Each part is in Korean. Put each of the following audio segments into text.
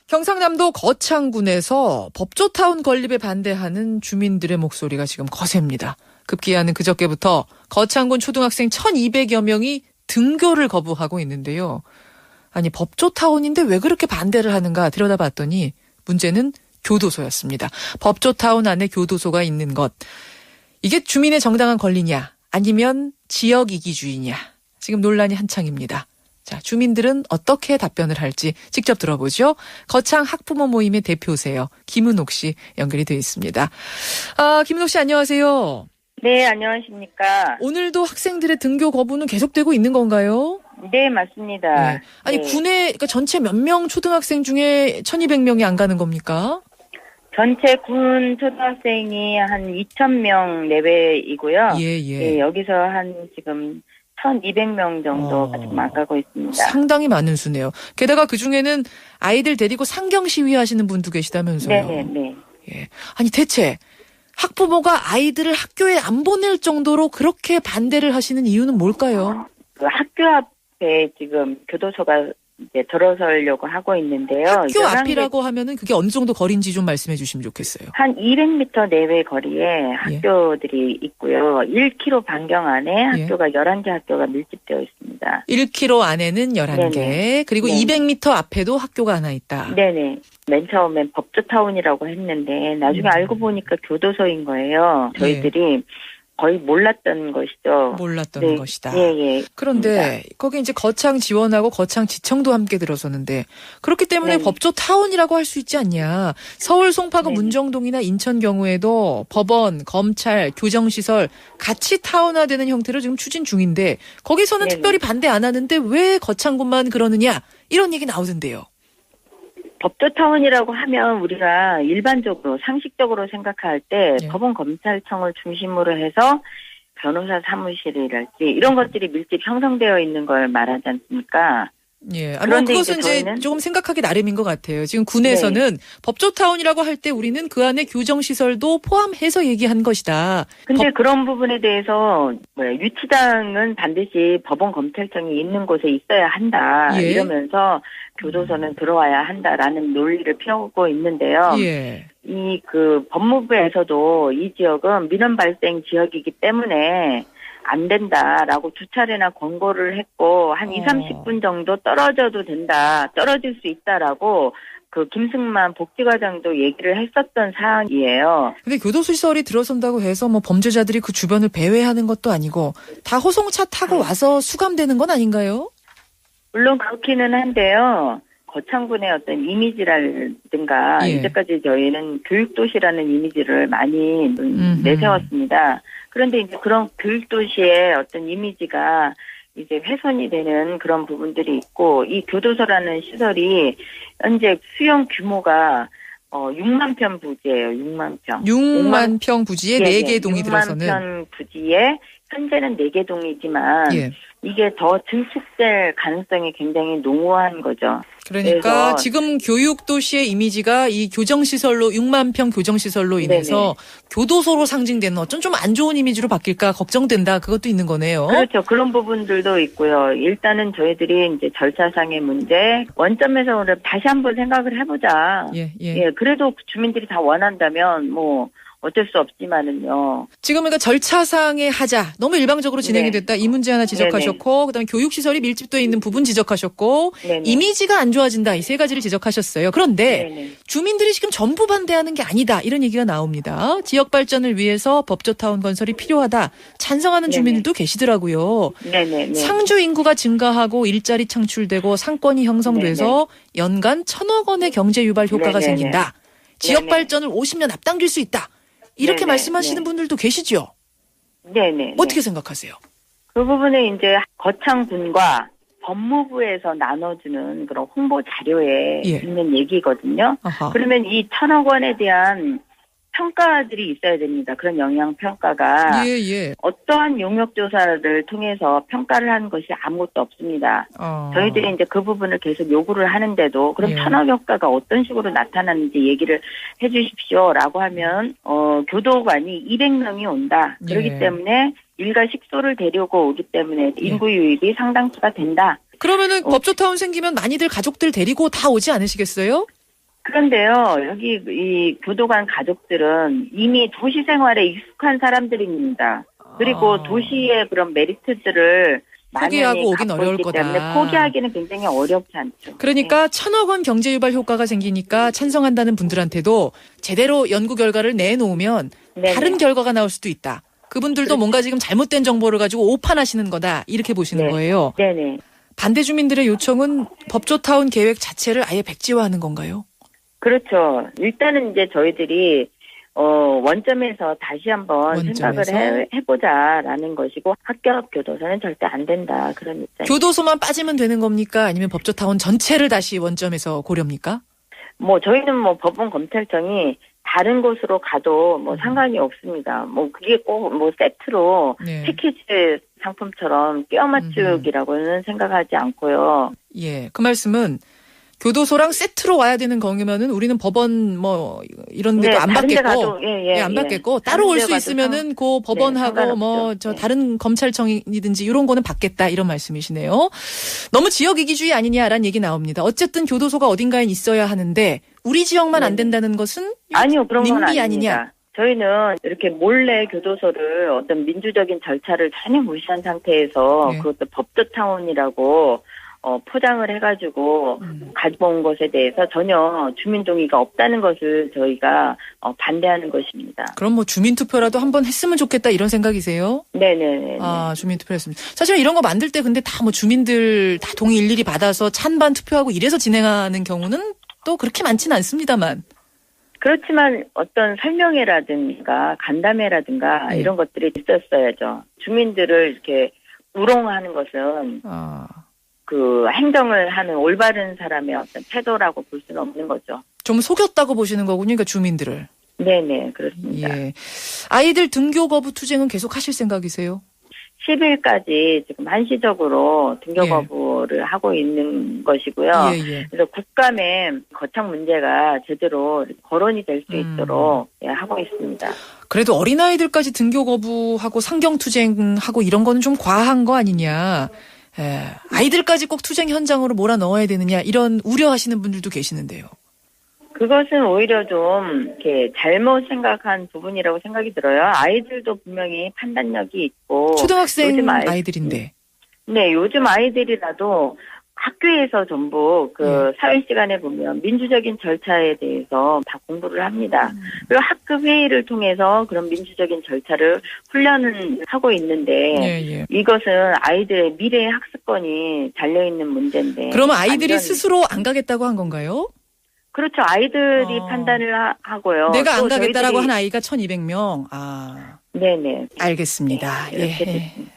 경상남도 거창군에서 법조타운 건립에 반대하는 주민들의 목소리가 지금 거셉니다. 급기야는 그저께부터 거창군 초등학생 1,200여 명이 등교를 거부하고 있는데요. 아니 법조타운인데 왜 그렇게 반대를 하는가 들여다봤더니 문제는 교도소였습니다. 법조타운 안에 교도소가 있는 것. 이게 주민의 정당한 권리냐 아니면 지역 이기주의냐. 지금 논란이 한창입니다. 자, 주민들은 어떻게 답변을 할지 직접 들어보죠. 거창 학부모 모임의 대표세요. 김은옥 씨 연결이 되어 있습니다. 김은옥 씨 안녕하세요. 네, 안녕하십니까. 오늘도 학생들의 등교 거부는 계속되고 있는 건가요? 네, 맞습니다. 네. 아니, 네. 군에 그러니까 전체 몇 명 초등학생 중에 1,200명이 안 가는 겁니까? 전체 군 초등학생이 한 2,000명 내외이고요. 예. 여기서 한 지금 1,200명 정도가 지금 안 가고 있습니다. 상당히 많은 수네요. 게다가 그중에는 아이들 데리고 상경 시위하시는 분도 계시다면서요. 네. 예. 아니 대체 학부모가 아이들을 학교에 안 보낼 정도로 그렇게 반대를 하시는 이유는 뭘까요? 그 학교 앞에 지금 교도소가 이제 들어서려고 하고 있는데요. 학교 앞이라고 하면은 그게 어느 정도 거리인지 좀 말씀해 주시면 좋겠어요. 한 200m 내외 거리에 학교들이 있고요. 1km 반경 안에 학교가 11개 학교가 밀집되어 있습니다. 1km 안에는 11개. 네네. 그리고 200m 앞에도 학교가 하나 있다. 네네. 맨 처음엔 법조타운이라고 했는데 나중에 알고 보니까 교도소인 거예요. 저희들이 거의 몰랐던 것이죠. 몰랐던 것이다. 예. 그런데 거기 이제 거창 지원하고 거창 지청도 함께 들어서는데 그렇기 때문에 법조타운이라고 할 수 있지 않냐. 서울 송파구 문정동이나 인천 경우에도 법원, 검찰, 교정시설 같이 타운화되는 형태로 지금 추진 중인데 거기서는 특별히 반대 안 하는데 왜 거창군만 그러느냐 이런 얘기 나오던데요. 법조타운이라고 하면 우리가 일반적으로 상식적으로 생각할 때 법원 검찰청을 중심으로 해서 변호사 사무실이랄지 이런 것들이 밀집 형성되어 있는 걸 말하지 않습니까? 예. 그런데 그것은 이제 조금 생각하기 나름인 것 같아요. 지금 군에서는 법조타운이라고 할 때 우리는 그 안에 교정시설도 포함해서 얘기한 것이다. 근데 그런 부분에 대해서 유치장은 반드시 법원 검찰청이 있는 곳에 있어야 한다. 이러면서 교도소는 들어와야 한다라는 논리를 펴고 있는데요. 이 법무부에서도 이 지역은 민원 발생 지역이기 때문에 안 된다라고 두 차례나 권고를 했고 한 20-30분 정도 떨어져도 된다. 떨어질 수 있다라고 그 김승만 복지과장도 얘기를 했었던 사항이에요. 근데 교도소시설이 들어선다고 해서 뭐 범죄자들이 그 주변을 배회하는 것도 아니고 다 호송차 타고 와서 수감되는 건 아닌가요? 물론 그렇기는 한데요. 거창군의 어떤 이미지라든가 이제까지 저희는 교육도시라는 이미지를 많이 내세웠습니다. 그런데 이제 그런 교육도시의 어떤 이미지가 이제 훼손이 되는 그런 부분들이 있고 이 교도소라는 시설이 현재 수용 규모가 6만 평 부지예요. 6만 평. 6만 평 부지에 4개 동이 6만 들어서는. 6만 평 부지에 현재는 4개 동이지만 이게 더 증축될 가능성이 굉장히 농후한 거죠. 그러니까 지금 교육도시의 이미지가 이 교정시설로 6만 평 교정시설로 인해서 교도소로 상징되는 어쩐 좀 안 좋은 이미지로 바뀔까 걱정된다. 그것도 있는 거네요. 그렇죠. 그런 부분들도 있고요. 일단은 저희들이 이제 절차상의 문제 원점에서 오늘 다시 한번 생각을 해보자. 그래도 주민들이 다 원한다면 뭐 어쩔 수 없지만은요. 지금 그러니까 절차상의 하자. 너무 일방적으로 진행이 됐다. 이 문제 하나 지적하셨고 그다음에 교육시설이 밀집되어 있는 부분 지적하셨고 이미지가 안 좋아진다. 이 세 가지를 지적하셨어요. 그런데 주민들이 지금 전부 반대하는 게 아니다. 이런 얘기가 나옵니다. 지역 발전을 위해서 법조타운 건설이 필요하다. 찬성하는 주민들도 계시더라고요. 상주 인구가 증가하고 일자리 창출되고 상권이 형성돼서 연간 1,000억 원의 경제 유발 효과가 생긴다. 지역 발전을 50년 앞당길 수 있다. 이렇게 말씀하시는 분들도 계시죠? 어떻게 생각하세요? 그 부분에 이제 거창군과 법무부에서 나눠주는 그런 홍보 자료에 있는 얘기거든요. 그러면 이 1,000억 원에 대한 평가들이 있어야 됩니다. 그런 영향 평가가 어떠한 용역 조사를 통해서 평가를 하는 것이 아무것도 없습니다. 저희들이 이제 그 부분을 계속 요구를 하는데도 그럼 1,000억 효과가 어떤 식으로 나타나는지 얘기를 해주십시오라고 하면 교도관이 200명이 온다. 그렇기 때문에 일가 식소를 데리고 오기 때문에 인구 유입이 상당수가 된다. 그러면은 법조타운 생기면 많이들 가족들 데리고 다 오지 않으시겠어요? 그런데요, 여기 이 교도관 가족들은 이미 도시 생활에 익숙한 사람들입니다. 그리고 도시의 그런 메리트들을 포기하고 오긴 어려울 거다. 때문에 포기하기는 굉장히 어렵지 않죠. 그러니까 1,000억 원 경제 유발 효과가 생기니까 찬성한다는 분들한테도 제대로 연구 결과를 내놓으면 네네. 다른 결과가 나올 수도 있다. 그분들도 그렇죠. 뭔가 지금 잘못된 정보를 가지고 오판하시는 거다. 이렇게 보시는 거예요. 네네. 반대 주민들의 요청은 법조타운 계획 자체를 아예 백지화하는 건가요? 그렇죠. 일단은 이제 저희들이 원점에서 다시 한번 생각을 해보자라는 것이고 학교 교도소는 절대 안 된다. 그런 입장. 교도소만 빠지면 되는 겁니까? 아니면 법조타운 전체를 다시 원점에서 고려합니까? 저희는 법원 검찰청이 다른 곳으로 가도 상관이 없습니다. 그게 꼭 세트로 패키지 상품처럼 끼워 맞추기라고는 생각하지 않고요. 예, 그 말씀은 교도소랑 세트로 와야 되는 거면은 우리는 법원 이런 데도 안 받겠고, 안 받겠고 따로 올 수 있으면은 그 법원하고 다른 검찰청이든지 이런 거는 받겠다 이런 말씀이시네요. 너무 지역 이기주의 아니냐라는 얘기 나옵니다. 어쨌든 교도소가 어딘가에 있어야 하는데 우리 지역만 안 된다는 것은 아니요 그런 건 님비 아닙니다. 아니냐? 저희는 이렇게 몰래 교도소를 어떤 민주적인 절차를 전혀 무시한 상태에서 그것도 법조타운이라고 포장을 해가지고 가지고 온 것에 대해서 전혀 주민 동의가 없다는 것을 저희가 반대하는 것입니다. 그럼 주민투표라도 한번 했으면 좋겠다 이런 생각이세요? 네네네. 주민투표 했습니다. 사실 이런 거 만들 때 근데 다 주민들 다 동의 일일이 받아서 찬반 투표하고 이래서 진행하는 경우는 또 그렇게 많지는 않습니다만. 그렇지만 어떤 설명회라든가 간담회라든가 이런 것들이 있었어야죠. 주민들을 이렇게 우롱하는 것은 그 행정을 하는 올바른 사람의 어떤 태도라고 볼 수는 없는 거죠. 좀 속였다고 보시는 거군요, 그러니까 주민들을. 네네, 그렇습니다. 예. 아이들 등교 거부 투쟁은 계속 하실 생각이세요? 10일까지 지금 한시적으로 등교 거부를 하고 있는 것이고요. 그래서 국감에 거창 문제가 제대로 거론이 될 수 있도록 하고 있습니다. 그래도 어린아이들까지 등교 거부하고 상경 투쟁하고 이런 거는 좀 과한 거 아니냐. 아이들까지 꼭 투쟁 현장으로 몰아 넣어야 되느냐 이런 우려하시는 분들도 계시는데요. 그것은 오히려 좀 이렇게 잘못 생각한 부분이라고 생각이 들어요. 아이들도 분명히 판단력이 있고 초등학생 아이들인데. 네, 요즘 아이들이라도 학교에서 전부 사회 시간에 보면 민주적인 절차에 대해서 다 공부를 합니다. 그리고 학급 회의를 통해서 그런 민주적인 절차를 훈련을 하고 있는데 이것은 아이들의 미래의 학습권이 달려있는 문제인데. 그러면 아이들이 스스로 안 가겠다고 한 건가요? 그렇죠. 아이들이 판단을 하고요. 내가 안 가겠다라고 한 아이가 1,200명. 네네. 알겠습니다.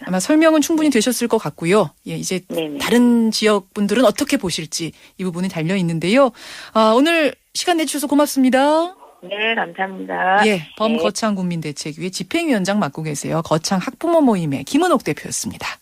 아마 설명은 충분히 되셨을 것 같고요. 이제 다른 지역 분들은 어떻게 보실지 이 부분이 달려 있는데요. 오늘 시간 내주셔서 고맙습니다. 네, 감사합니다. 범거창 국민대책위의 집행위원장 맡고 계세요. 거창 학부모 모임의 김은옥 대표였습니다.